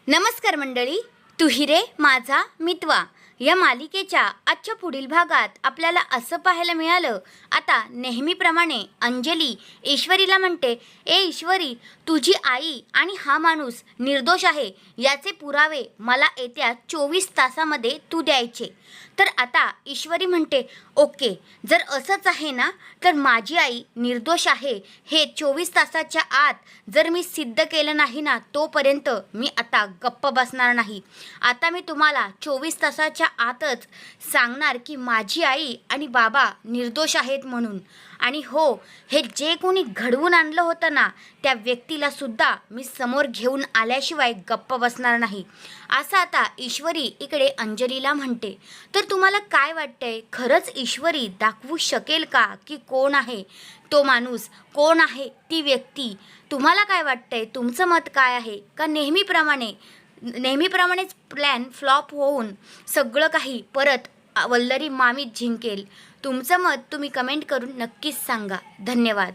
नमस्कार मंडळी, तू हिरे माझा मितवा या मालिकेच्या आजच्या पुढील भागात आपल्याला असं पाहायला मिळालं. आता नेहमीप्रमाणे अंजली ईश्वरीला म्हणते, ए ईश्वरी, तुझी आई आणि हा माणूस निर्दोष आहे याचे पुरावे मला येत्या 24 तासामध्ये तू द्यायचे. तर आता ईश्वरी म्हणते, ओके, जर असंच आहे ना तर माझी आई निर्दोष आहे हे 24 तासाच्या आत जर मी सिद्ध केलं नाही ना तोपर्यंत मी आता गप्प बसणार नाही. आता मी तुम्हाला 24 तासाच्या आतच सांगणार की माझी आई आणि बाबा निर्दोष आहेत म्हणून. आणि हो, हे जे कोणी घडवून आणलं होतं ना त्या व्यक्तीला सुद्धा मी समोर घेऊन आल्याशिवाय गप्प बसणार नाही, असं आता ईश्वरी इकडे अंजलीला म्हणते. तर तुम्हाला काय वाटतंय, खरंच ईश्वरी दाखवू शकेल का की कोण आहे तो माणूस, कोण आहे ती व्यक्ती? तुम्हाला काय वाटतंय, तुमचं मत काय आहे? का नेहमीप्रमाणेच प्लॅन फ्लॉप होऊन सगळं काही परत वल्लरी मामीच जिंकेल? तुमचं मत तुम्ही कमेंट करून नक्कीच सांगा. धन्यवाद.